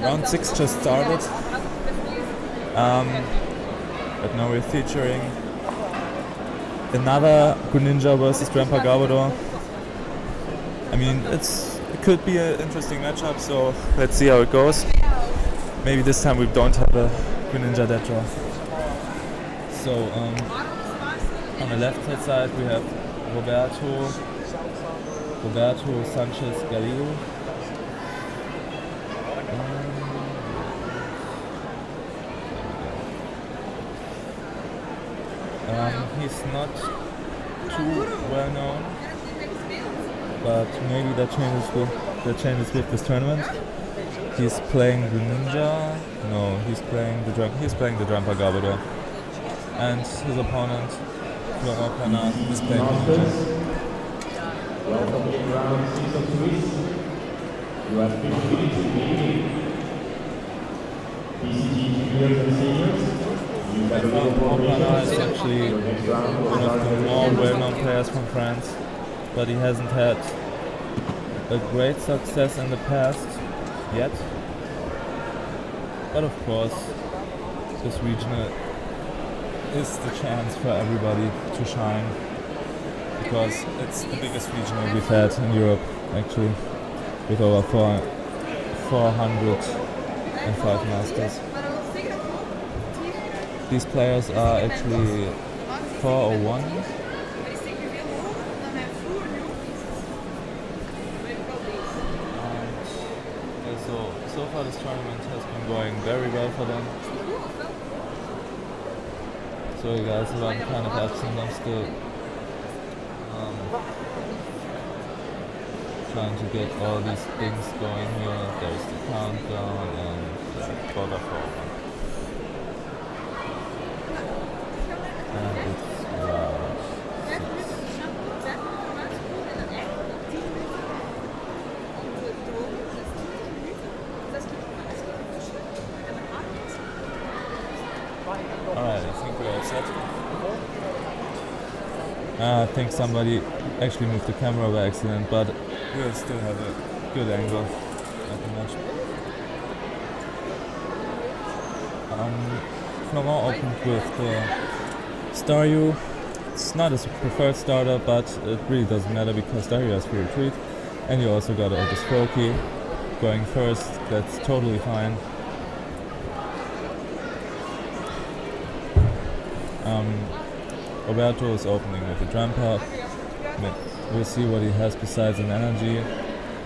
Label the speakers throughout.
Speaker 1: round 6 just started. But now we're featuring another Greninja versus Drampa Garbodor. I mean, it could be an interesting matchup, so let's see how it goes. Maybe this time we don't have a Greninja dead draw. So on the left hand side we have Roberto Sanchez. He's not too well known, but maybe that changes with this tournament. He's playing the Ninja. No, he's playing the Drampa Garbodor, and his opponent, Florent, Planard, is playing the Ninja. Planard is actually one of the more well-known players from France, but he hasn't had a great success in the past yet. But of course, this regional is the chance for everybody to shine, because it's the biggest regional we've had in Europe, actually, with over 405 masters. These players are actually 401. So far this tournament has been going very well for them. So you guys are kind of absent. I'm still trying to get all these things going here. There's the countdown and the border forward. And it's around 6. Alright, I think we're all set. I think somebody actually moved the camera by accident, but we'll still have a good angle at the match. Florent opened with the Staryu. It's not his preferred starter, but it really doesn't matter because Staryu has free retreat, and you also got a Disproki going first. That's totally fine. Roberto is opening with the Drampa. We'll see what he has besides an energy.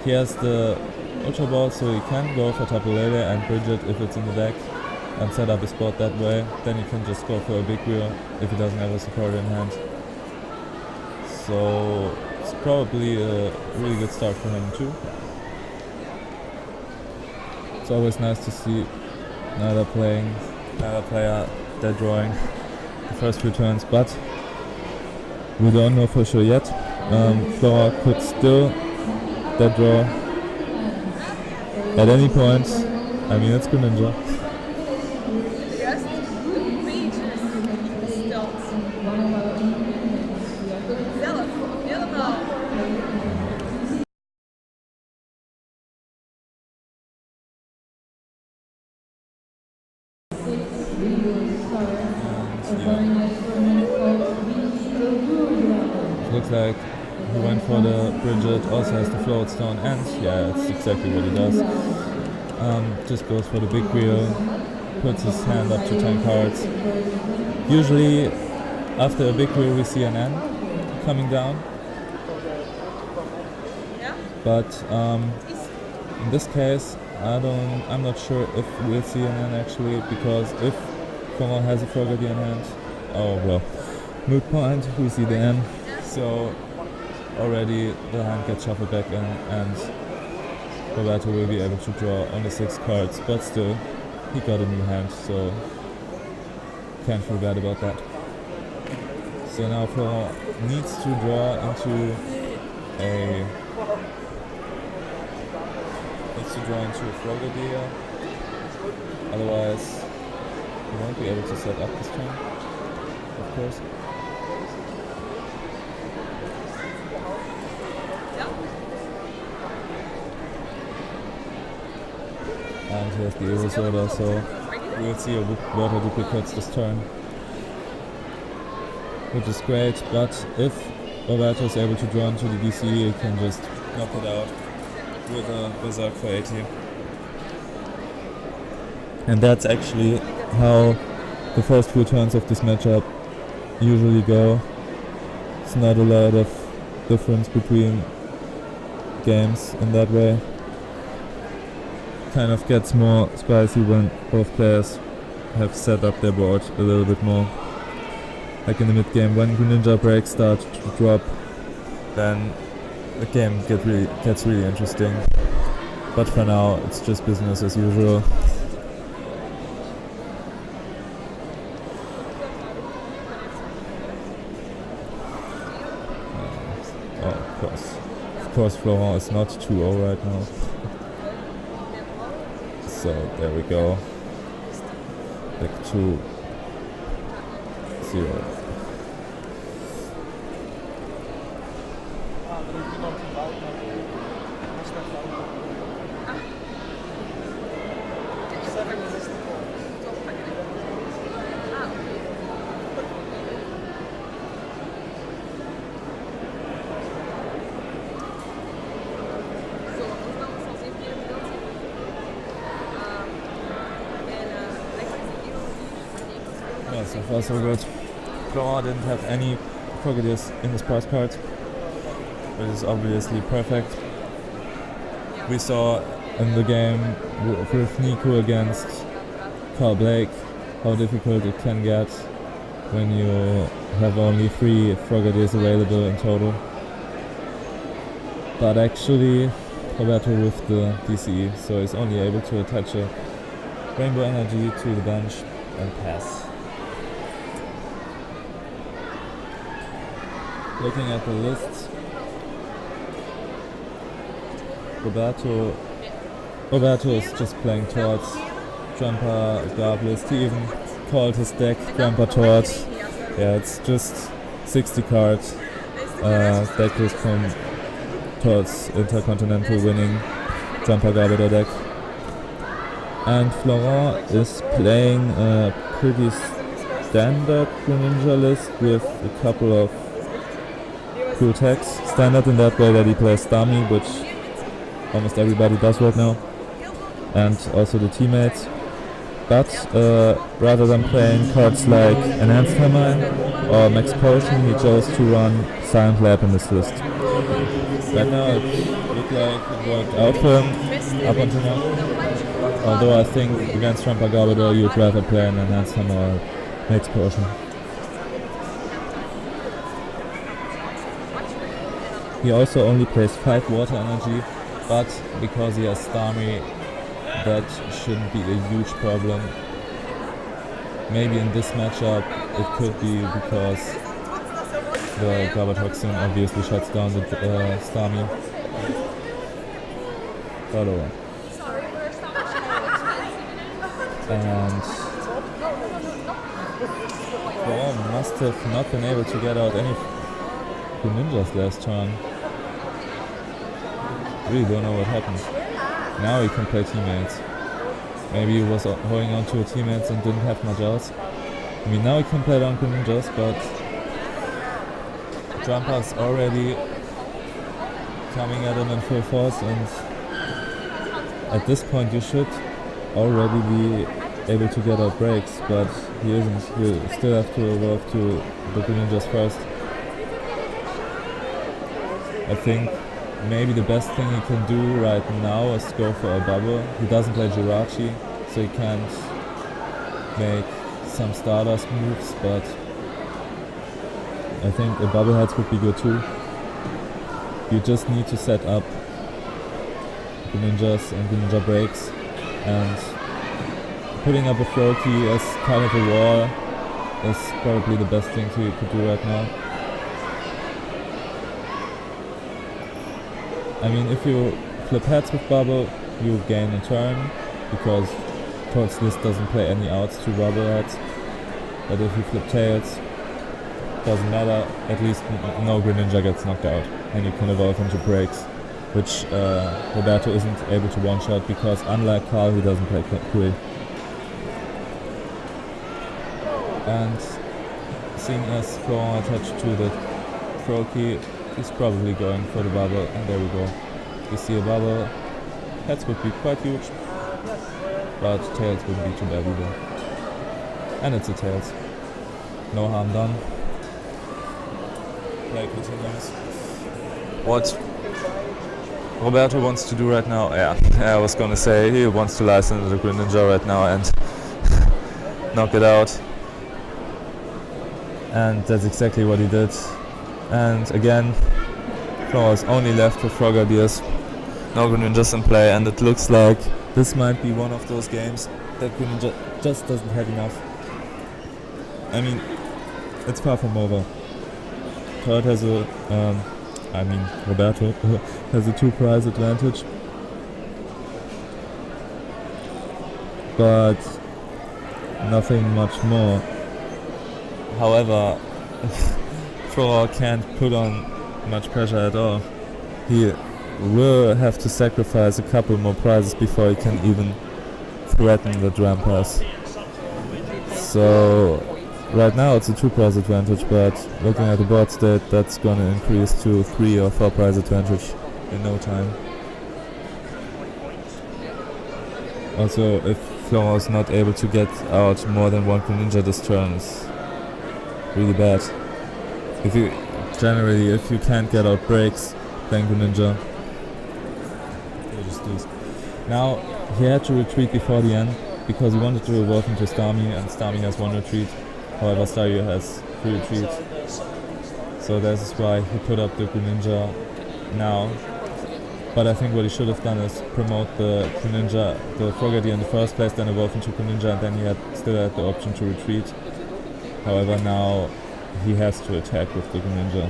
Speaker 1: He has the Ultra Ball, so he can go for Tapu Lele and bridge it if it's in the deck and set up a spot that way. Then he can just go for a big wheel if he doesn't have a supporter in hand. So it's probably a really good start for him too. It's always nice to see another player dead drawing the first few turns, but we don't know for sure yet. Flora could still dead draw at any point. I mean, it's Greninja. Looks like he went for the Bridget, also has the Float Stone, and yeah, that's exactly what he does. Just goes for the big wheel, puts his hand up to 10 cards. Usually after a big wheel we see an N coming down, but in this case I'm not sure if we'll see an N actually, because if Florent has a Frogadier in hand, oh well, moot point, we see the N. So already the hand gets shuffled back in, and Roberto will be able to draw only 6 cards, but still he got a new hand, so can't feel bad about that. So now Florent needs to draw into a Frogadier, otherwise he won't be able to set up this turn, of course. and he has the Evosoda, so we'll see if Water duplicates this turn, which is great, but if Roberto is able to draw into the DCE, he can just knock it out with a Berserk for 80. And that's actually how the first few turns of this matchup usually go. It's not a lot of difference between games in that way. Kind of gets more spicy when both players have set up their board a little bit more. Like in the mid game, when Greninja breaks start to drop, then the game gets really interesting. But for now, it's just business as usual. Of course, Florent is not 2-0 right now. So there we go. Back to 0. So far so good. Planard didn't have any Frogadiers in his prize card, which is obviously perfect. We saw in the game with Nico against Carl Blake how difficult it can get when you have only 3 Frogadiers available in total. But actually Roberto with the DCE, so he's only able to attach a Rainbow Energy to the bench and pass. Looking at the list, Roberto is just playing towards Drampa, Garblist. He even called his deck Drampa towards. Yeah, it's just 60 cards deck list from towards Intercontinental winning Drampa Garbodor deck. And Florent is playing a pretty standard Greninja list with a couple of cool attacks. Standard in that way that he plays Starmie, which almost everybody does right now, and also the teammates. But rather than playing cards like Enhanced Hammer or Max Potion, he chose to run Silent Lab in this list. Right now it looked like it worked out for him up until now. Although I think against Drampa Garbodor you'd rather play an Enhanced Hammer or Max Potion. He also only plays 5 Water Energy, but because he has Starmie, that shouldn't be a huge problem. Maybe in this matchup it could be because the Garbotoxin obviously shuts down the Starmie. But alright. And Florent must have not been able to get out any Greninjas last turn. Really don't know what happened. Now he can play teammates. Maybe he was holding on to teammates and didn't have much else. I mean, now he can play down Greninjas, but Drampa's already coming at him in full force, and at this point you should already be able to get out breaks, but he isn't. You still have to evolve to the Greninjas first. I think maybe the best thing he can do right now is go for a bubble. He doesn't play Jirachi, so he can't make some Stardust moves, but I think a bubble heads would be good too. You just need to set up Greninjas and Greninja breaks, and putting up a throw key as kind of a wall is probably the best thing to do right now. I mean, if you flip heads with bubble, you gain a turn, because Toad's list doesn't play any outs to bubble heads. But if you flip tails, doesn't matter, at least no Greninja gets knocked out, and you can evolve into breaks which Roberto isn't able to one-shot because unlike Carl, he doesn't play cool. And seeing as Florent attached to the throw key, he's probably going for the bubble, and there we go. We see a bubble. Heads would be quite huge, but tails wouldn't be too bad either. And it's a tails. No harm done. Play continues. What Roberto wants to do right now, I was gonna say he wants to license the Greninja right now and knock it out. And that's exactly what he did. And again, Florent's only left with Frogadiers. No Greninjas in play, and it looks like this might be one of those games that Greninja just doesn't have enough. I mean, it's far from over. Third has Roberto has a 2 prize advantage. But nothing much more. However, Florent can't put on much pressure at all. He will have to sacrifice a couple more prizes before he can even threaten the Drampas. So right now it's a 2 prize advantage, but looking at the board state, that's gonna increase to 3 or 4 prize advantage in no time. Also, if Florent is not able to get out more than 1 Greninja this turn, is really bad. If you can't get out breaks playing Greninja, you just lose. Now he had to retreat before the end because he wanted to evolve into Starmie, and Starmie has 1 retreat. However, Staryu has 3 retreats. So this is why he put up the Greninja now. But I think what he should have done is promote the Greninja, the Frogadier in the first place, then evolve into Greninja, and then he still had the option to retreat. However, now he has to attack with the Greninja.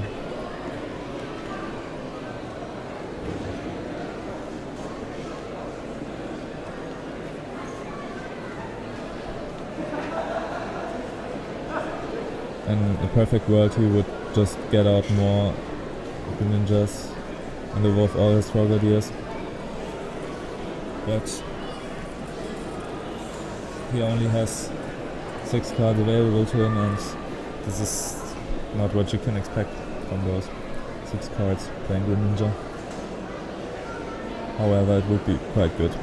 Speaker 1: In a perfect world, he would just get out more Greninjas and evolve all his Frogadiers. But he only has 6 cards available to him, and this is not what you can expect from those 6 cards playing Greninja. However, it would be quite good.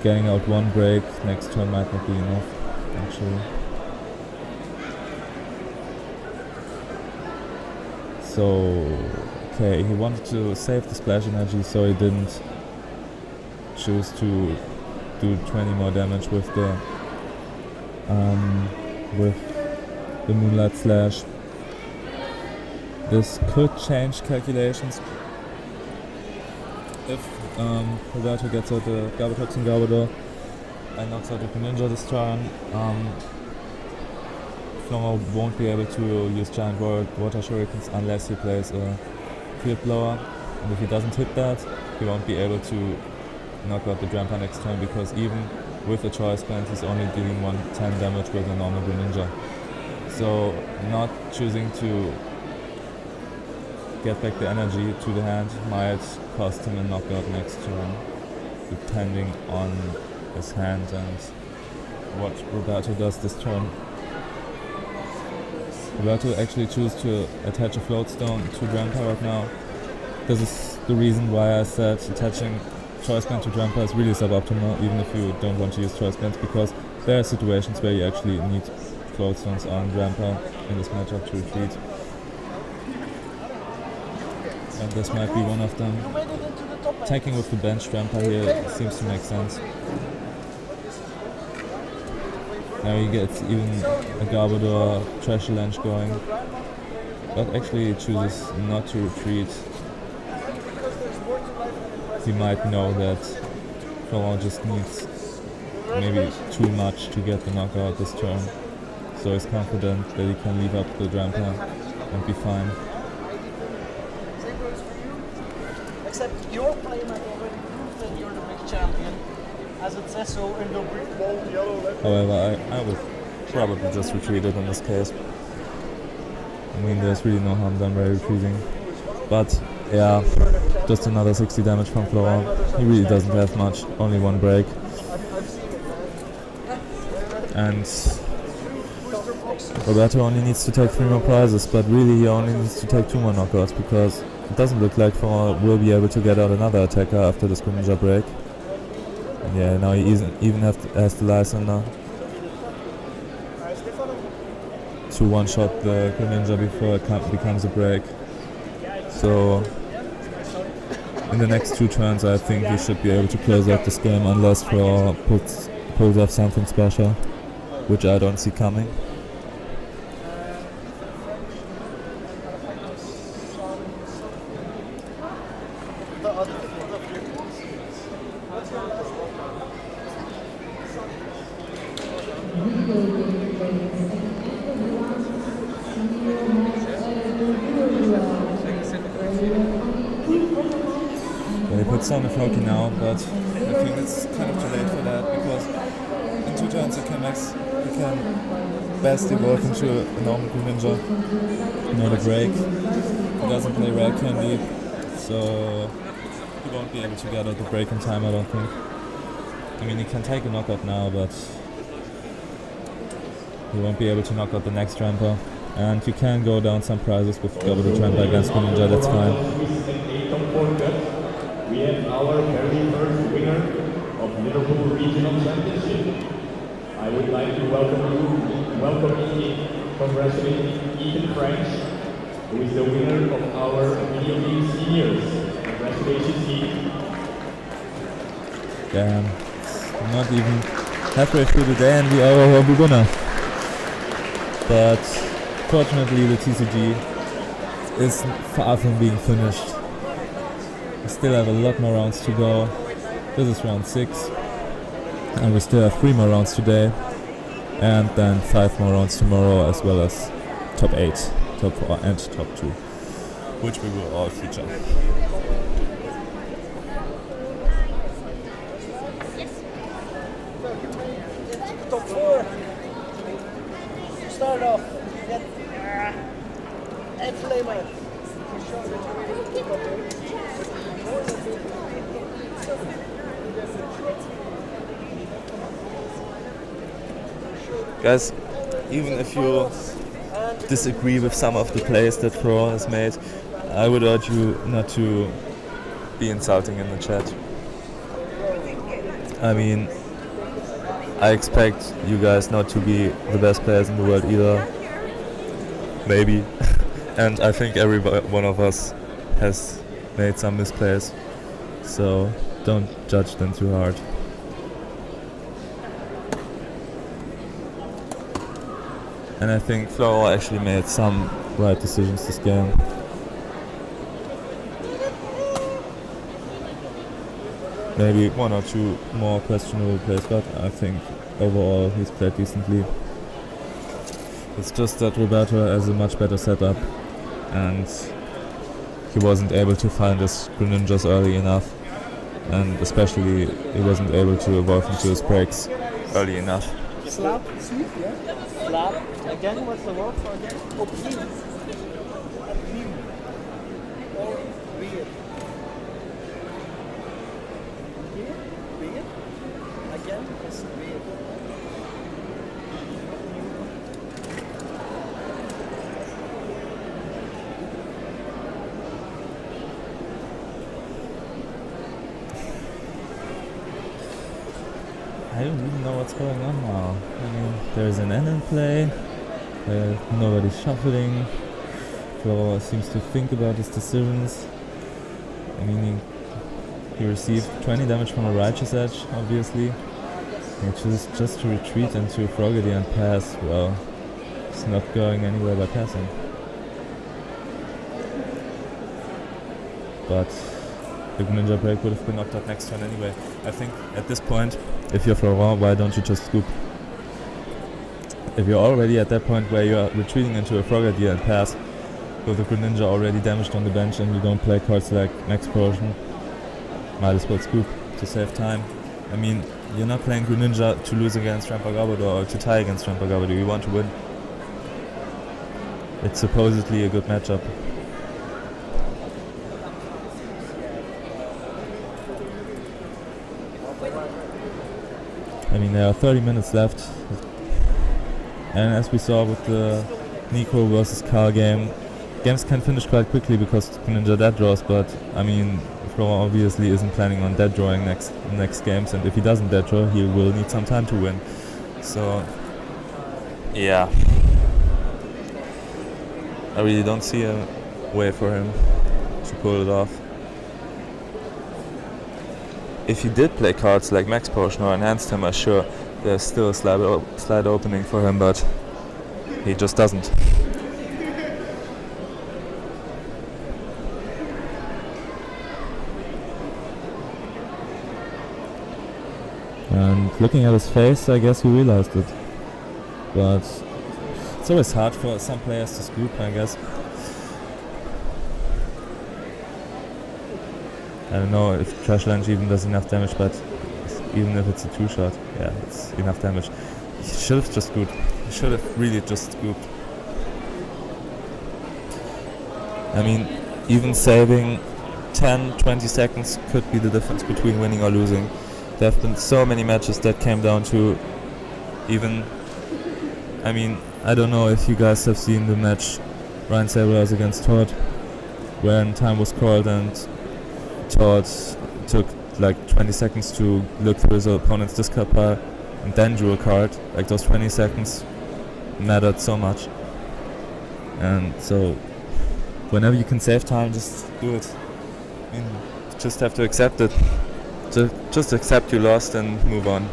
Speaker 1: Getting out 1 break next turn might not be enough, actually. So, okay, he wanted to save the splash energy, so he didn't choose to do 20 more damage with the Moonlight Slash. This could change calculations if Roberto gets out the Garbodor and Garbodor and knocks out the Greninja this turn. Florent won't be able to use Giant Water Shurikens unless he plays a Field Blower, and if he doesn't hit that, he won't be able to knock out the Drampa next turn, because even with a Choice Band he's only dealing 110 damage with a normal Greninja. So not choosing to get back the energy to the hand might cost him a knockout next turn, depending on his hand and what Roberto does this turn. Roberto actually chooses to attach a Float Stone to Drampa right now. This is the reason why I said attaching Choice Band to Drampa is really suboptimal, even if you don't want to use Choice Bands, because there are situations where you actually need Float Stones on Drampa in this matchup to retreat. And this might be one of them. Attacking with the bench Drampa here seems to make sense. Now he gets even a Garbodor Treasure Lens going, but actually he chooses not to retreat. He might know that Florent just needs maybe too much to get the knockout this turn, so he's confident that he can leave up the Drampa and be fine.
Speaker 2: Except your player might already prove that you're the big champion, as it says so in the brick ball yellow letter.
Speaker 1: However, I would probably just retreat it in this case. I mean, there's really no harm done by retreating. But yeah, just another 60 damage from Florent. He really doesn't have much, only one break. And Roberto only needs to take 3 more prizes, but really he only needs to take 2 more knockouts, because it doesn't look like Florent will be able to get out another attacker after this Greninja break. And yeah, now he even has the Lysander to one-shot the Greninja before it becomes a break. So in the next 2 turns I think he should be able to close out this game, unless Florent pulls off something special, which I don't see coming. He puts down the Floki now, but I think it's kind of too late for that, because in 2 turns he can best evolve into a normal Greninja, not a break. He doesn't play Rare Candy, so he won't be able to get out the break in time, I don't think. I mean, he can take a knockout now, but he won't be able to knock out the next Drampa. And you can go down some prizes with Garbodor Drampa against Greninja, that's fine.
Speaker 3: We have our very first winner of Liverpool Regional Championship. I would like to welcome congratulating Ethan French, who is the winner of our Video Game Seniors. Congratulations, Ethan.
Speaker 1: Damn, not even halfway through the day and we are our winner. But fortunately the TCG is far from being finished. We still have a lot more rounds to go. This is round 6 and we still have 3 more rounds today, and then 5 more rounds tomorrow, as well as top 8, top 4 and top 2, which we will all feature.
Speaker 2: Top 4. Start off. Get and Flamer.
Speaker 1: Guys, even if you disagree with some of the plays that Florent has made, I would urge you not to be insulting in the chat. I mean, I expect you guys not to be the best players in the world either. Maybe. And I think every one of us has made some misplays. So don't judge them too hard. And I think Florent actually made some right decisions this game. Maybe 1 or 2 more questionable plays, but I think overall he's played decently. It's just that Roberto has a much better setup and he wasn't able to find his Greninjas early enough, and especially he wasn't able to evolve into his breaks early enough.
Speaker 2: Slap, sweep, yeah? Slap. Again, what's the word for again? Opnieuw. Opnieuw. Or weer. Weer? Weer? Again is weer.
Speaker 1: I don't even know what's going on now. I mean, there's an end in play, nobody's shuffling, Florent seems to think about his decisions. I mean, he received 20 damage from a Righteous Edge, obviously. He chose just to retreat into Froggy and pass. Well, it's not going anywhere by passing. But the Greninja break would have been knocked out next turn anyway. I think at this point, if you're Florent, why don't you just scoop? If you're already at that point where you're retreating into a Frogadier and pass, with the Greninja already damaged on the bench and you don't play cards like Max Potion, might as well scoop to save time. I mean, you're not playing Greninja to lose against Drampa Garbodor or to tie against Drampa Garbodor, you want to win. it's supposedly a good matchup. I mean, there are 30 minutes left, and as we saw with the Nico versus Carl game, games can finish quite quickly because Greninja dead draws, but I mean, Florent obviously isn't planning on dead drawing next games, and if he doesn't dead draw, he will need some time to win. So, yeah. I really don't see a way for him to pull it off. If he did play cards like Max Potion or Enhanced Hammer, sure, there's still a slight opening for him, but he just doesn't. And looking at his face, I guess he realized it. But it's always hard for some players to scoop, I guess. I don't know if Trash Lunge even does enough damage, but even if it's a 2-shot, yeah, it's enough damage. He should have just scooped. He should have really just scooped. I mean, even saving 10-20 seconds could be the difference between winning or losing. There have been so many matches that came down to even... I mean, I don't know if you guys have seen the match Ryan Sabers against Todd, when time was called and Todd took like 20 seconds to look through his opponent's discard pile and then drew a card. Like, those 20 seconds mattered so much. And so, whenever you can save time, just do it. I mean, you just have to accept it. Just accept you lost and move on.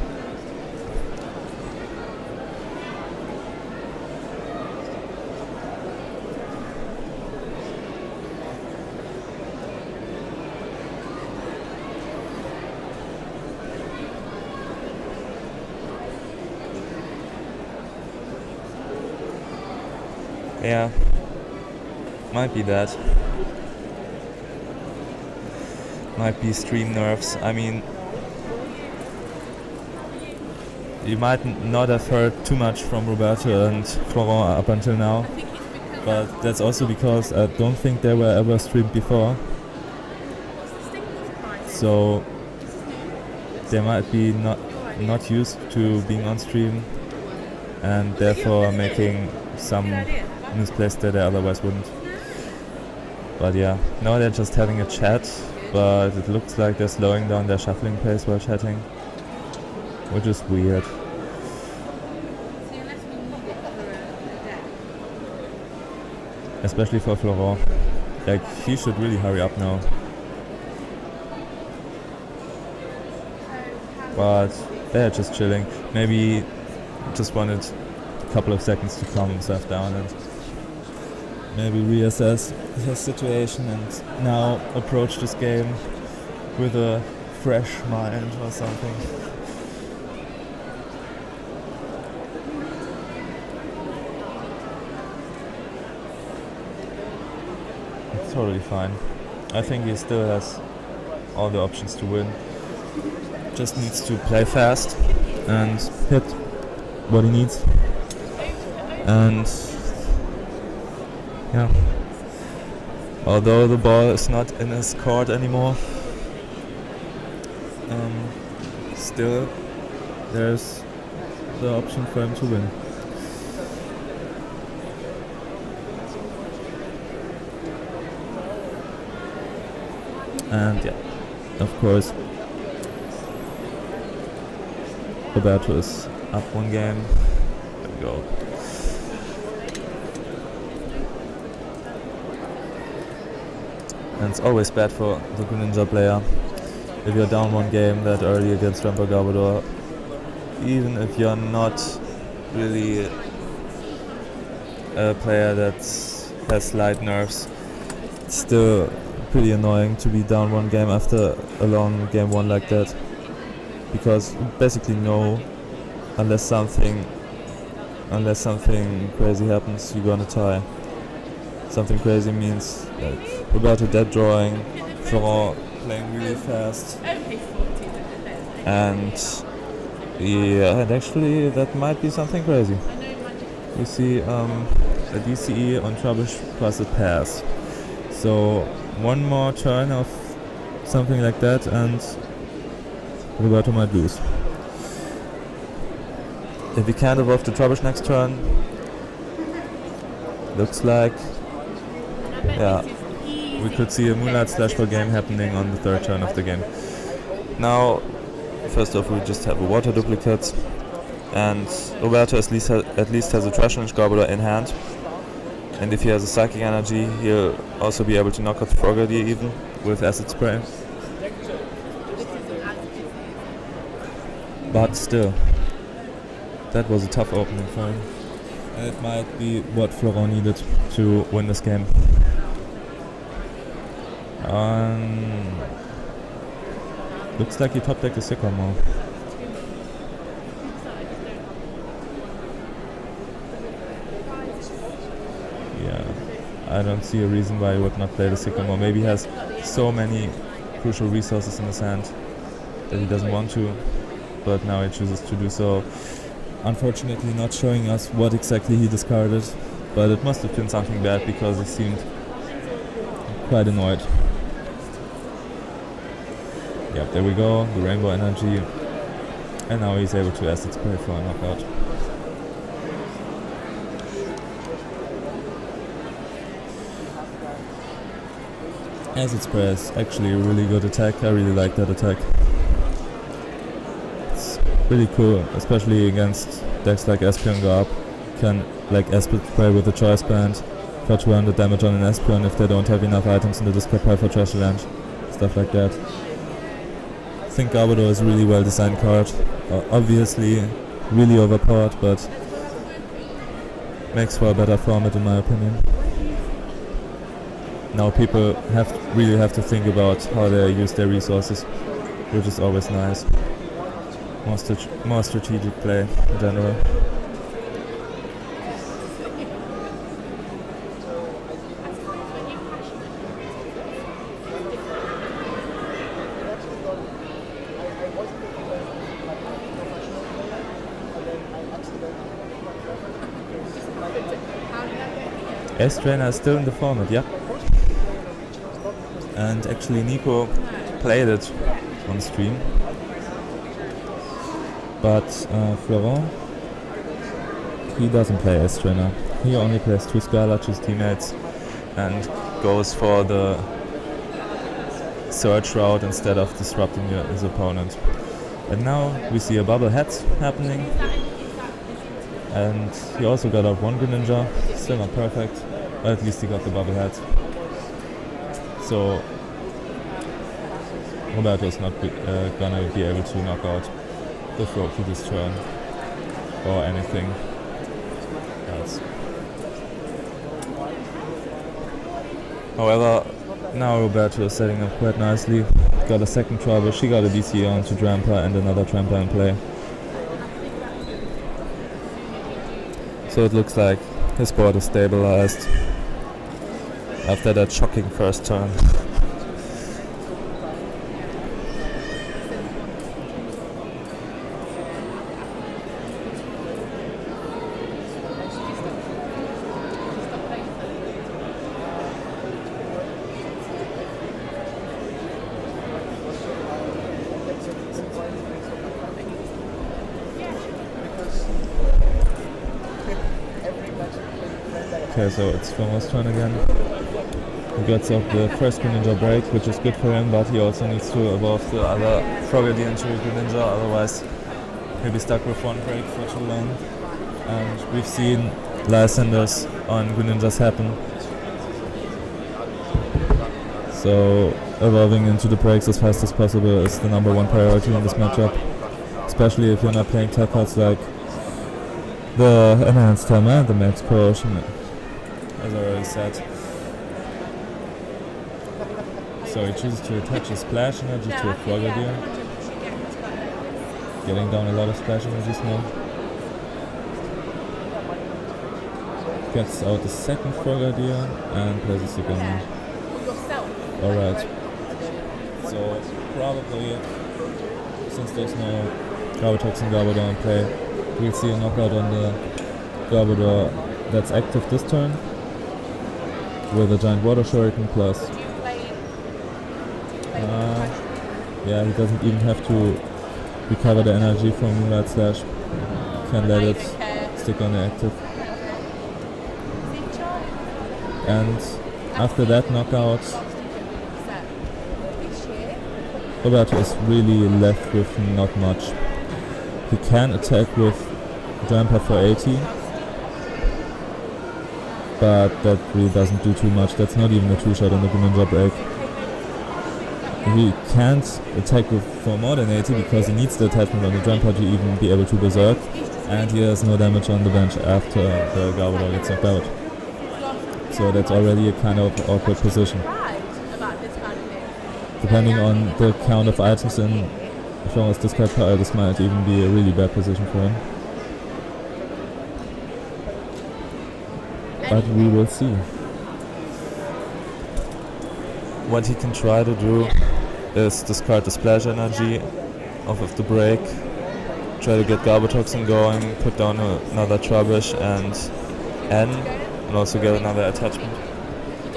Speaker 1: Yeah, might be that. Might be stream nerfs. I mean, you might not have heard too much from Roberto and Florent up until now, but that's also because I don't think they were ever streamed before. So they might be not used to being on stream, and therefore making some misplays that they otherwise wouldn't. But yeah, now they're just having a chat, but it looks like they're slowing down their shuffling pace while chatting, which is weird. Especially for Florent. Like, he should really hurry up now. But they're just chilling. Maybe just wanted a couple of seconds to calm himself down and maybe reassess his situation and now approach this game with a fresh mind or something. It's totally fine. I think he still has all the options to win. Just needs to play fast and hit what he needs. And yeah, although the ball is not in his court anymore, still there's the option for him to win. And yeah, of course, Roberto is up one game. There we go. And it's always bad for the Greninja player if you're down one game that early against Drampa Garbodor. Even if you're not really a player that has slight nerves, it's still pretty annoying to be down one game after a long game one like that. Because you basically know, unless something crazy happens, you're gonna tie. Something crazy means like Roberto dead drawing, Florent playing really fast, and yeah, and actually that might be something crazy. You see a DCE on Trubbish plus a pass. So one more turn of something like that and Roberto might lose. If we can't evolve to Trubbish next turn, looks like, yeah, we could see a Moonlight Slash per game happening on the third turn of the game. Now, first off, we just have a water duplicate, and Roberto at least has a Trash Range Garbodor in hand. And if he has a Psychic Energy, he'll also be able to knock out the Frogadier even with Acid Spray. But still, that was a tough opening for him. And it might be what Florent needed to win this game. Looks like he top decked a Sycamore. Yeah, I don't see a reason why he would not play the Sycamore. Maybe he has so many crucial resources in his hand that he doesn't want to, but now he chooses to do so. Unfortunately not showing us what exactly he discarded, but it must have been something bad because he seemed quite annoyed. Yep, there we go, the Rainbow Energy, and now he's able to Acid Spray for a knockout. Acid Spray is actually a really good attack, I really like that attack. It's really cool, especially against decks like Espeon Garb. Can like Acid Spray with the Choice Band, for 200 damage on an Espeon if they don't have enough items in the discard pile for Trash Land, stuff like that. I think Garbodor is a really well designed card, obviously really overpowered, but makes for a better format in my opinion. Now people really have to think about how they use their resources, which is always nice. More strategic play in general. S-Trainer is still in the format, yeah. And actually Nico played it on stream. But Florent, he doesn't play S-Trainer. He only plays 2 Skylarch, his teammates, and goes for the Surge route instead of disrupting his opponent. And now we see a bubble head happening. And he also got up 1 Greninja, still not perfect, but at least he got the bubble head. So Roberto is not gonna be able to knock out the Froakie this turn or anything else. However, now Roberto is setting up quite nicely. Got a second Trubbish, she got a DCE onto Drampa and another Drampa in play. So it looks like his board is stabilized after that shocking first turn. Okay, so it's Florent's turn again. He gets off the first Greninja break, which is good for him, but he also needs to evolve the other Frogadier into Greninja, otherwise he'll be stuck with one break for too long. And we've seen Lysanders on Greninjas happen. So evolving into the breaks as fast as possible is the number one priority in this matchup, especially if you're not playing tech cards like the Enhanced Time and the Max Potion, as I already said. So he chooses to attach his Splash Energy to a Frogadier, getting down a lot of Splash Energies now. Gets out the second Frogadier and places it again. Alright. So probably, since there's no Gravitrox and Garbodor in play, we'll see a knockout on the Garbodor that's active this turn with a giant water shuriken plus. Yeah, he doesn't even have to recover the energy from Moonlight Slash. Can let it stick on the active. And after that knockout, Roberto is really left with not much. He can attack with Drampa for 80, but that really doesn't do too much. That's not even a 2-shot on the Greninja break. He can't attack with for more than 80 because he needs the attachment on the Drampa to even be able to berserk, and he has no damage on the bench after the Garbodor gets knocked out. So that's already a kind of awkward position. Depending on the count of items in Florent's discard pile, this might even be a really bad position for him. But we will see. What he can try to do is discard the splash energy off of the break, try to get Garbotoxin going, put down another Trubbish and N, and also get another attachment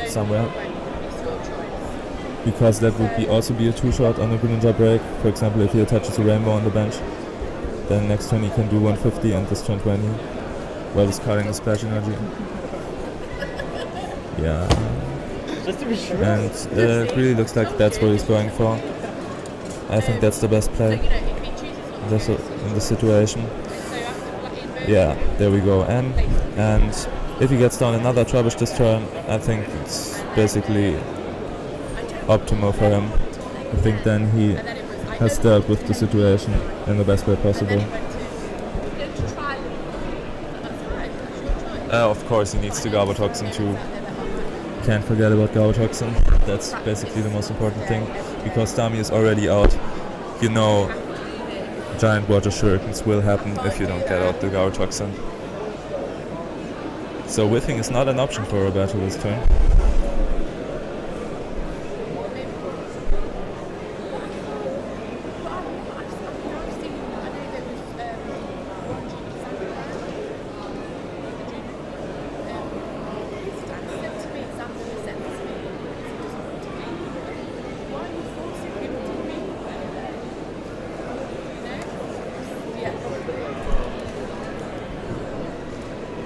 Speaker 1: somewhere. Because that would also be a 2-shot on the Greninja break. For example, if he attaches a Rainbow on the bench, then next turn he can do 150 and this turn 20, while discarding the splash energy. Yeah.
Speaker 2: Just to be sure.
Speaker 1: And it really looks like that's what he's going for. I think that's the best play in this situation. Yeah, there we go. And if he gets down another Trubbish this turn, I think it's basically optimal for him. I think then he has dealt with the situation in the best way possible. Of course he needs the Garbotoxin too. Can't forget about Garbotoxin. That's basically the most important thing. Because Dami is already out, you know giant water shurikens will happen if you don't get out the Garbotoxin. So whiffing is not an option for Roberto this turn.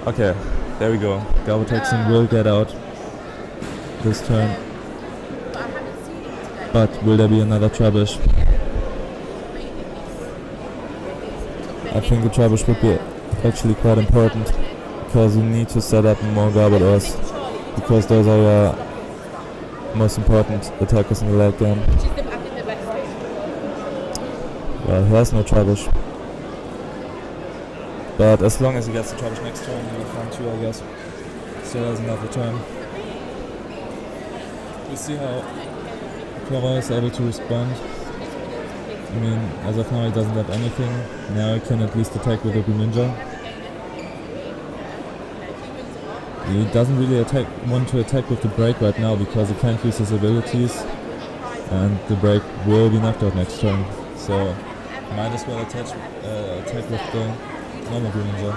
Speaker 1: Okay, there we go. Garbotoxin will get out this turn. But will there be another Trubbish? I think the Trubbish would be actually quite important, because you need to set up more Garbodors, because those are your most important attackers in the late game. Well, he has no Trubbish. But as long as he gets the Trubbish next turn, he will find 2, I guess. Still has another turn. We'll see how Florent is able to respond. I mean, as of now he doesn't have anything. Now he can at least attack with a Greninja. He doesn't really want to attack with the break right now because he can't use his abilities. And the break will be knocked out next turn. So might as well attack with the normal Greninja.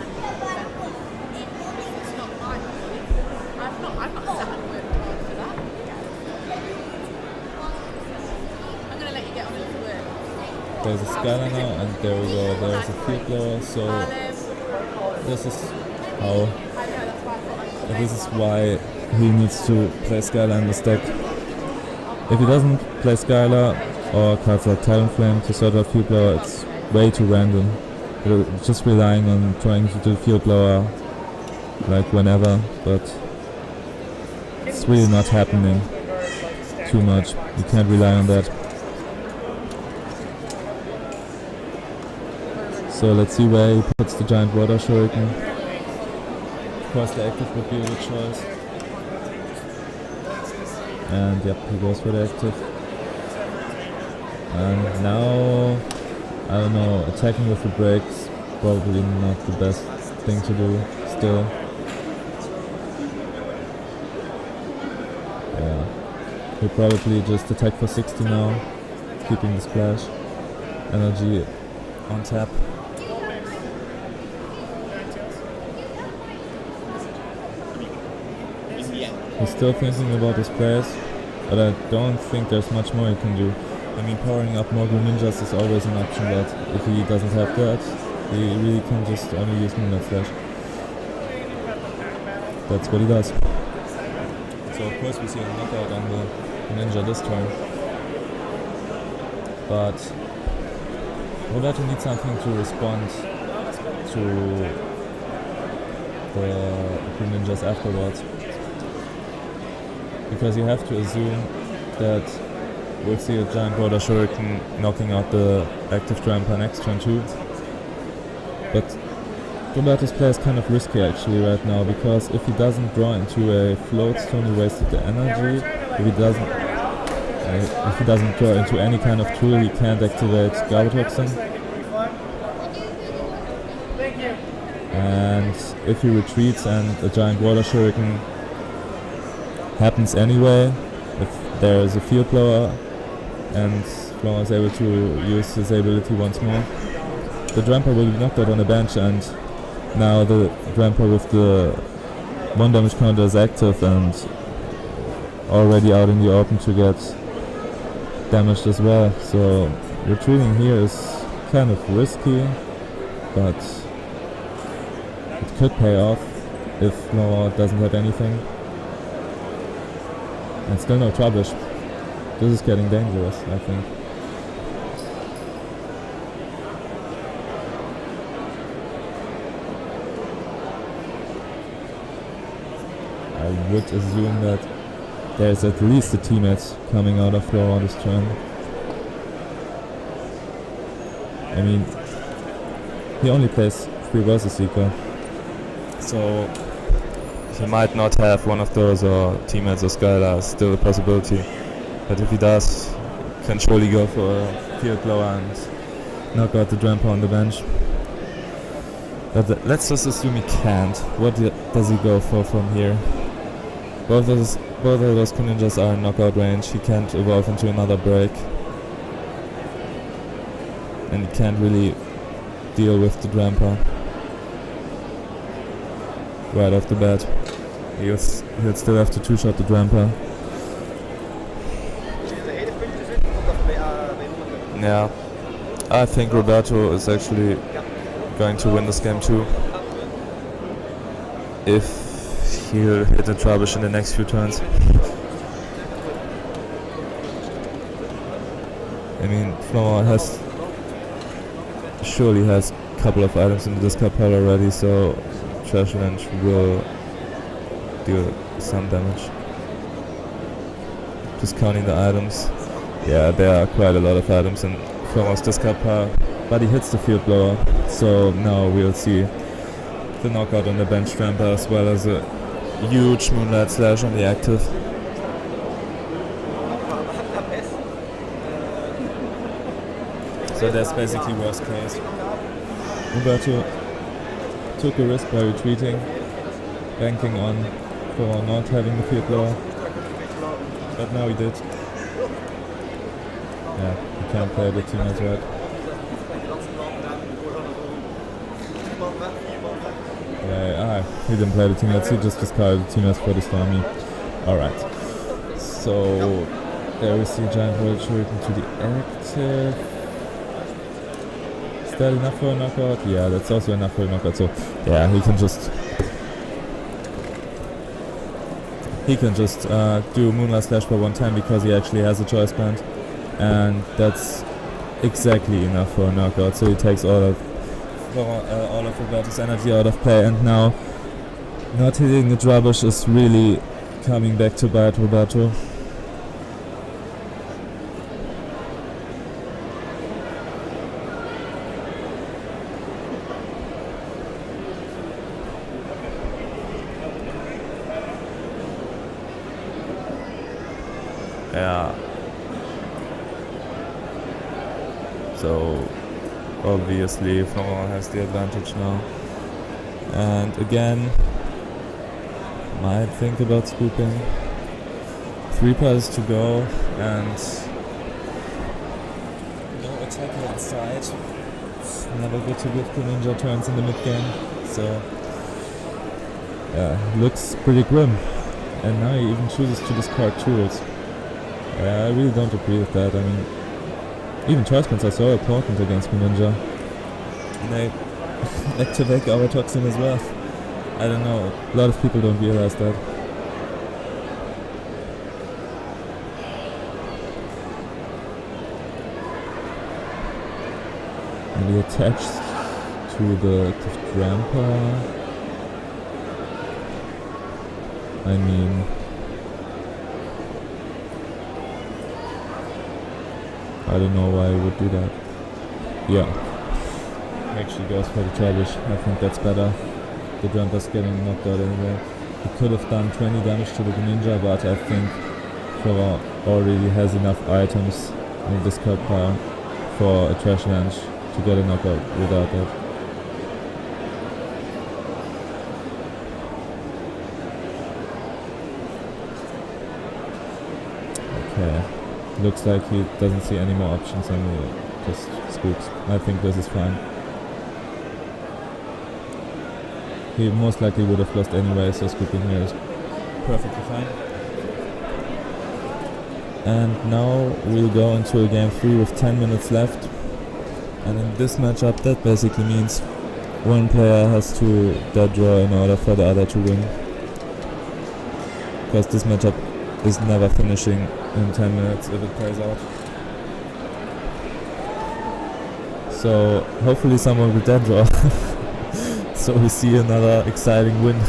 Speaker 1: There's a Skylar now, and there we go, there's a Field Blower, so this is why he needs to play Skylar in this deck. If he doesn't play Skylar or cards like Talonflame to sort out Field Blower, it's way too random. Just relying on trying to do Field Blower like whenever, but it's really not happening too much. You can't rely on that. So let's see where he puts the giant water shuriken. Of course the active would be a good choice. And yep, he goes for the active. And now, I don't know, attacking with the brakes probably not the best thing to do still. Yeah, he'll probably just attack for 60 now, keeping the splash energy on tap. He's still thinking about his plays, but I don't think there's much more he can do. I mean, powering up more Greninjas is always an option, but if he doesn't have that, he really can just only use Moonlight Slash. That's what he does. So of course we see a knockout on the Greninja this turn. But Roberto needs something to respond to the Greninjas afterwards. Because you have to assume that we'll see a giant Border Shuriken knocking out the active Drampa next turn too. But Roberto's play is kind of risky actually right now, because if he doesn't draw into a float stone, he wasted the energy. If he doesn't draw into any kind of tool, he can't activate Garbodor. And if he retreats and a giant Water Shuriken happens anyway, if there is a field blower and Florent is able to use his ability once more, the Drampa will be knocked out on the bench, and now the Drampa with the 1 damage counter is active and already out in the open to get damaged as well. So retreating here is kind of risky, but it could pay off if Florent doesn't have anything. And still no Trubbish. This is getting dangerous, I think. I would assume that there's at least a teammate coming out of Florent this turn. I mean, he only plays 3 versus Seeker, so he might not have one of those, or teammates or Skylar is still a possibility. But if he does, he can surely go for a field blower and knock out the Drampa on the bench. But let's just assume he can't. What does he go for from here? Both of those Greninjas are in knockout range. He can't evolve into another break. And he can't really deal with the Drampa right off the bat. He'll still have to 2-shot the Drampa. Yeah, I think Roberto is actually going to win this game too, if he'll hit a Trubbish in the next few turns. I mean, Florent surely has a couple of items in the discard pile already, so Trash Revenge will deal some damage. Just counting the items. Yeah, there are quite a lot of items in Florent's discard pile, but he hits the field blower, so now we'll see the knockout on the bench Drampa as well as a huge Moonlight Slash on the active. So that's basically worst case. Roberto took a risk by retreating, banking on Florent not having the field blower, but now he did. Yeah, he can't play the teammates right. Yeah, he didn't play the teammates, he just discarded the teammates for the Stormy. Alright. So there we see Giant World Shuriken to the active. Is that enough for a knockout? Yeah, that's also enough for a knockout. So yeah, he can just do Moonlight Slash for 1 time because he actually has a choice band. And that's exactly enough for a knockout, so he takes all of Roberto's energy out of play, and now not hitting the Trubbish is really coming back to bite Roberto. Yeah. So obviously Florent has the advantage now. And again, might think about scooping. 3 passes to go and no attacker inside. It's never good to give Greninja turns in the mid game. So yeah, looks pretty grim. And now he even chooses to discard tools. I really don't agree with that. I mean, even choice points are so important against Greninja. And they activate our toxin as well. I don't know, a lot of people don't realize that. And he attached to the Drampa. I mean, I don't know why he would do that. Yeah, actually goes for the Trubbish. I think that's better. The Drampa's getting knocked out anyway. He could have done 20 damage to the Greninja, but I think Florent already has enough items in the discard pile for a Trash Lance to get a knockout without that. Okay, looks like he doesn't see any more options and he just scoops. I think this is fine. He most likely would have lost anyway, so scooping here is perfectly fine. And now we'll go into a game 3 with 10 minutes left. And in this matchup, that basically means one player has to dead draw in order for the other to win. Because this matchup is never finishing in 10 minutes if it plays out. So hopefully someone will dead draw. So we see another exciting win.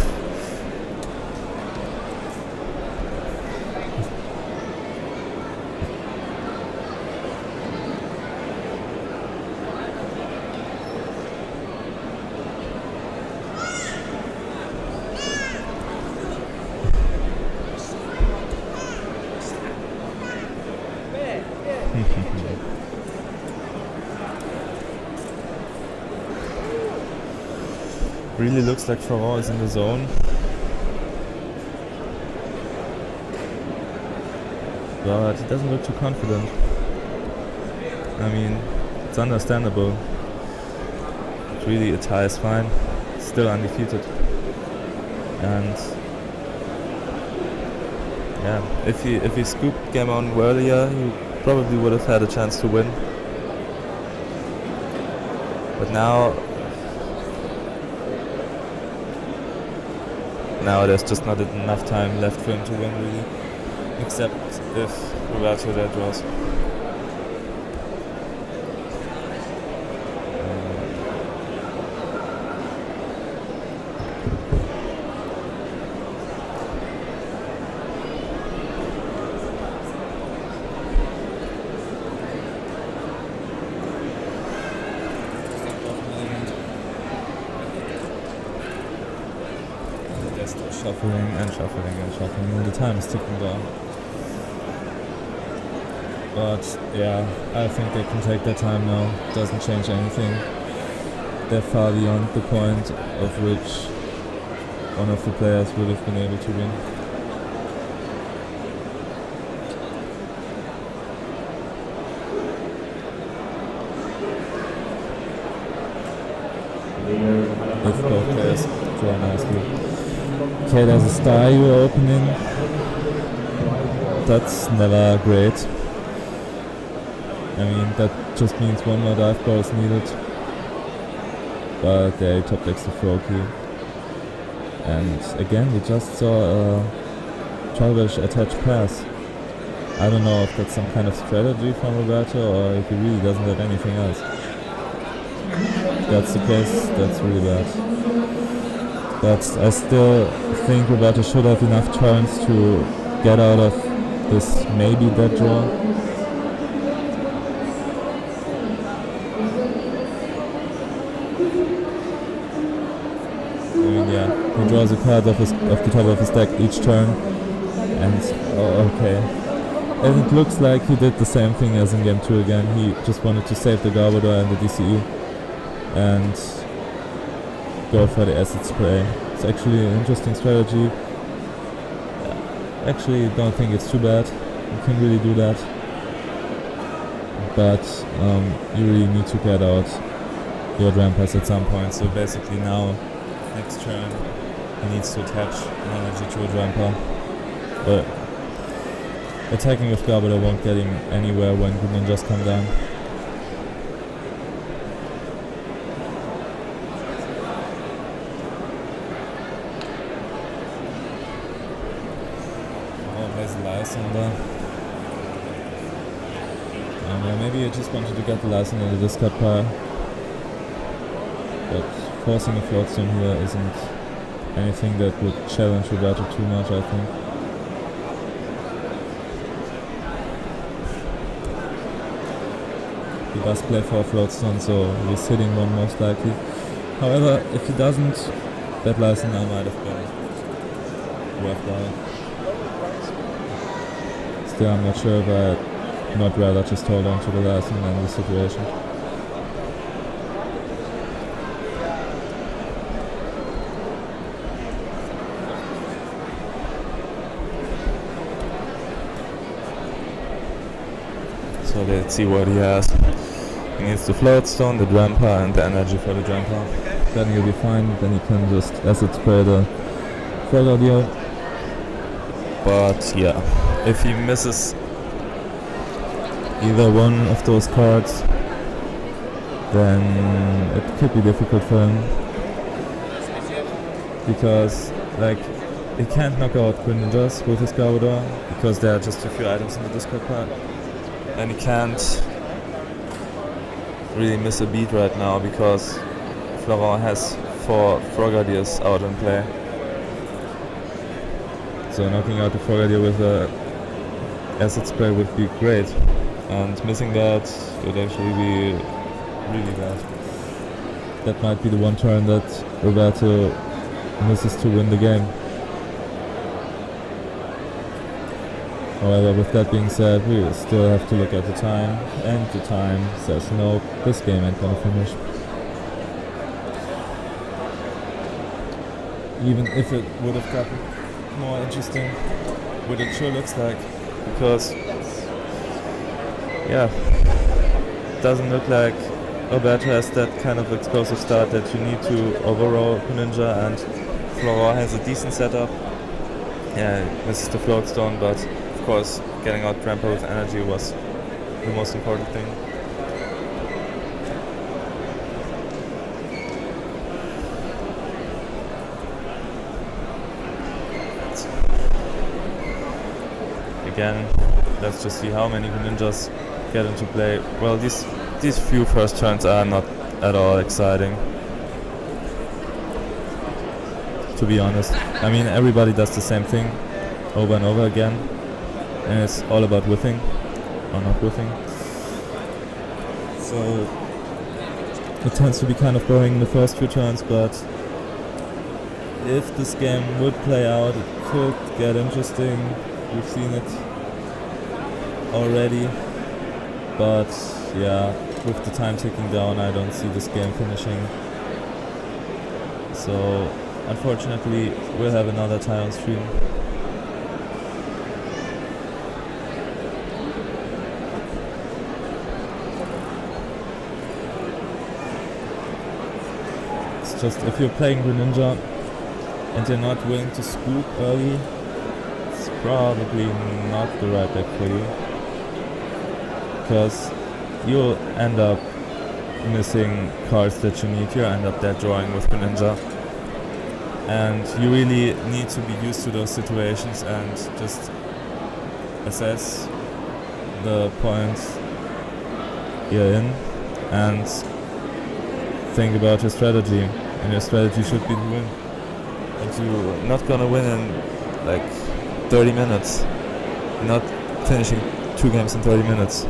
Speaker 1: Really looks like Florent is in the zone. But he doesn't look too confident. I mean, it's understandable. But really, a tie is fine. Still undefeated. And yeah, if he scooped game on earlier, he probably would have had a chance to win. But now there's just not enough time left for him to win, really. Except if Roberto dead draws. Shuffling and shuffling and shuffling, and the time is ticking down. But yeah, I think they can take their time now. Doesn't change anything. They're far beyond the point of which one of the players would have been able to win. If both players draw nicely. Okay, there's a star you're opening. That's never great. I mean, that just means one more dive ball is needed. But they top decks the Froakie. And again, we just saw a Trubbish attached pass. I don't know if that's some kind of strategy from Roberto or if he really doesn't have anything else. If that's the case, that's really bad. But I still think Roberto should have enough turns to get out of this maybe dead draw. I mean, yeah, he draws a card of the top of his deck each turn, and okay. And it looks like he did the same thing as in game 2 again. He just wanted to save the Garbodor and the DCE and go for the acid spray. It's actually an interesting strategy. Actually, don't think it's too bad. You can really do that. But you really need to get out your Drampas at some point. So basically now, next turn, he needs to attach an energy to a Drampa. but attacking with Garbodor won't get him anywhere when Greninjas come down. Oh, there's Lysander. Maybe I just wanted to get the Lysander in the discard pile, but forcing a Floatstone here isn't anything that would challenge Roberto too much, I think. He does play for a Floatstone, so he's hitting one most likely. However, if he doesn't, that Lysander might have been worthwhile. Still, I'm not sure if I'd not rather just hold on to the Lysander in this situation. So let's see what he has. He needs the Floatstone, the Drampa, and the energy for the Drampa. Then he'll be fine, then he can just acid spray the Frogadier. But yeah, if he misses either one of those cards, then it could be difficult for him. Because, like, he can't knock out Greninjas with his Garbodor, because there are just a few items in the discard pile. And he can't really miss a beat right now because Florent has 4 Frogadiers out in play. So knocking out the Frogadier with a acid spray would be great, and missing that would actually be really bad. That might be the one turn that Roberto misses to win the game. However, with that being said, we still have to look at the time, and the time says no, this game ain't gonna finish. Even if it would have gotten more interesting, what it sure looks like, because yeah, doesn't look like Roberto has that kind of explosive start that you need to overroll Greninja, and Florent has a decent setup. Yeah, misses the Floatstone, but of course, getting out Drampa with energy was the most important thing. Again, let's just see how many Greninjas get into play. Well, these few first turns are not at all exciting, to be honest. I mean, everybody does the same thing over and over again, and it's all about whiffing or not whiffing. So it tends to be kind of boring in the first few turns, but if this game would play out, it could get interesting. We've seen it already, but yeah, with the time ticking down, I don't see this game finishing. So unfortunately, we'll have another tie on stream. Just if you're playing Greninja and you're not willing to scoop early, it's probably not the right deck for you, because you'll end up missing cards that you need. You'll end up dead drawing with Greninja, and you really need to be used to those situations and just assess the points you're in and think about your strategy. And your strategy should be to win. And you're not gonna win in like 30 minutes. You're not finishing 2 games in 30 minutes.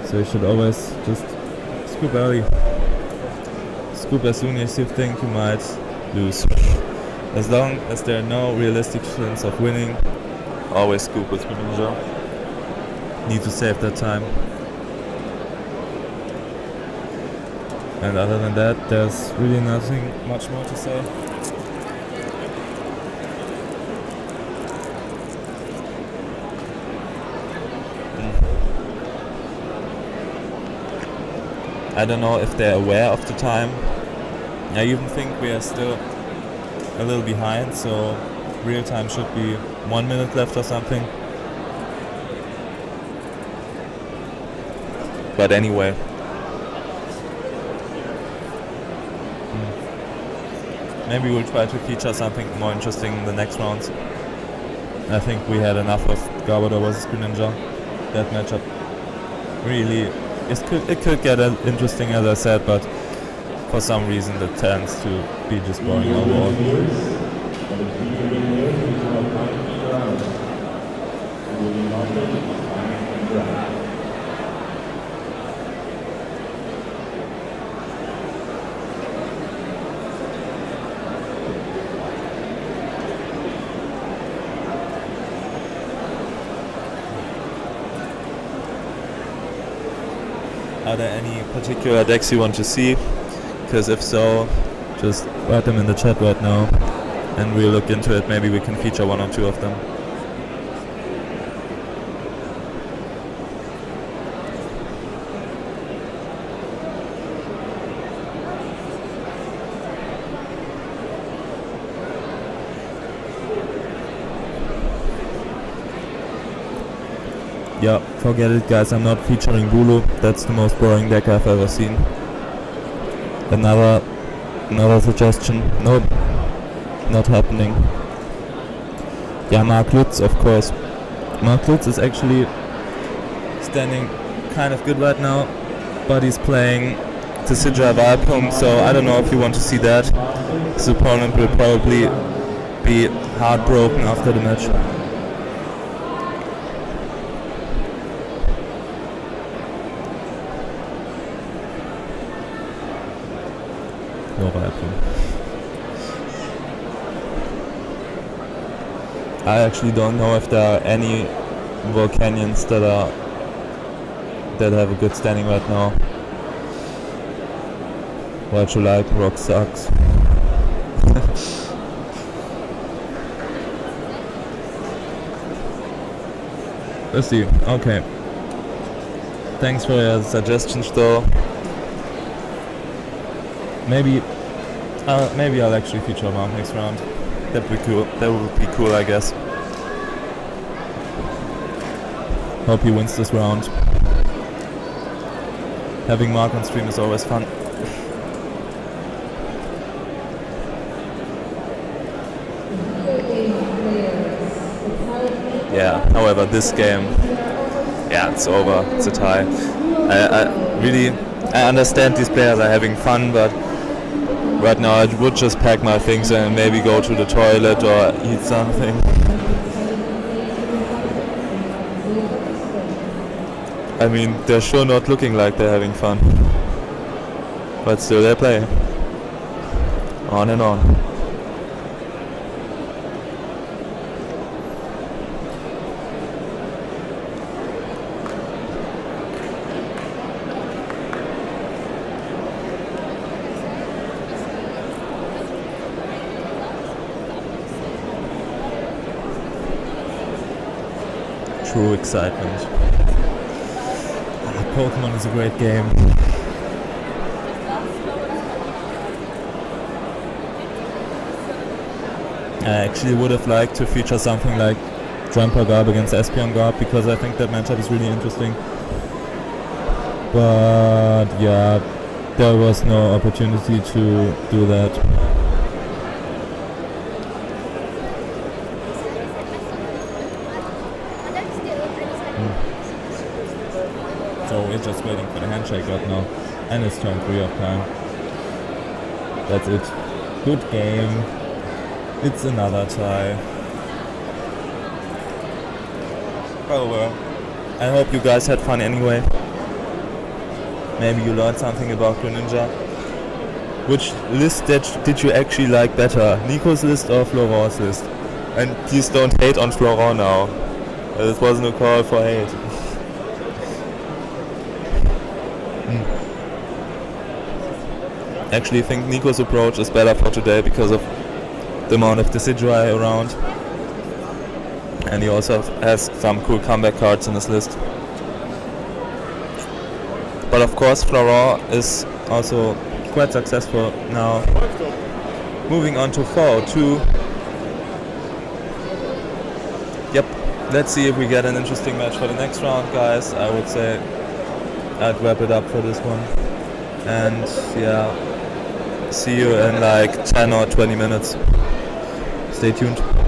Speaker 1: So you should always just scoop early. Scoop as soon as you think you might lose. As long as there are no realistic chance of winning, always scoop with Greninja. Need to save that time. And other than that, there's really nothing much more to say. I don't know if they're aware of the time. I even think we are still a little behind, so real time should be 1 minute left or something. But anyway. Maybe we'll try to feature something more interesting in the next rounds. I think we had enough of Garbodor versus Greninja. That matchup really it could get interesting, as I said, but for some reason it tends to be just boring overall. Are there any particular decks you want to see? Because if so, just write them in the chat right now and we'll look into it. Maybe we can feature 1 or 2 of them. Yeah, forget it guys, I'm not featuring Bulu. That's the most boring deck I've ever seen. Another suggestion. Nope, not happening. Yeah, Mark Lutz, of course. Mark Lutz is actually standing kind of good right now, but he's playing Decidueye Vileplume, so I don't know if you want to see that. His opponent will probably be heartbroken after the match. I actually don't know if there are any Volcanians that have a good standing right now. What you like? Rock sucks. Let's see. Okay. Thanks for your suggestions, though. Maybe I'll actually feature a mount next round. That would be cool. That would be cool, I guess. Hope he wins this round. Having Mark on stream is always fun. Yeah. However, this game, yeah, it's over. It's a tie. I understand these players are having fun, but right now I would just pack my things and maybe go to the toilet or eat something. I mean, they're sure not looking like they're having fun. But still they play. On and on. True excitement. Pokemon is a great game. I actually would have liked to feature something like Drampa Garb against Espeon Garb because I think that matchup is really interesting. But yeah, there was no opportunity to do that. So we're just waiting for the handshake right now, and it's turn 3 of time. That's it. Good game. It's another tie. Oh well. I hope you guys had fun anyway. Maybe you learned something about Greninja. Which list did you actually like better? Nico's list or Florent's list? And please don't hate on Florent now. This wasn't a call for hate. Actually think Nico's approach is better for today because of the amount of Decidueye around. And he also has some cool comeback cards in his list. But of course Florent is also quite successful now. Moving on to 402. let's see if we get an interesting match for the next round, guys. I would say I'd wrap it up for this one. And yeah, see you in like 10 or 20 minutes. Stay tuned.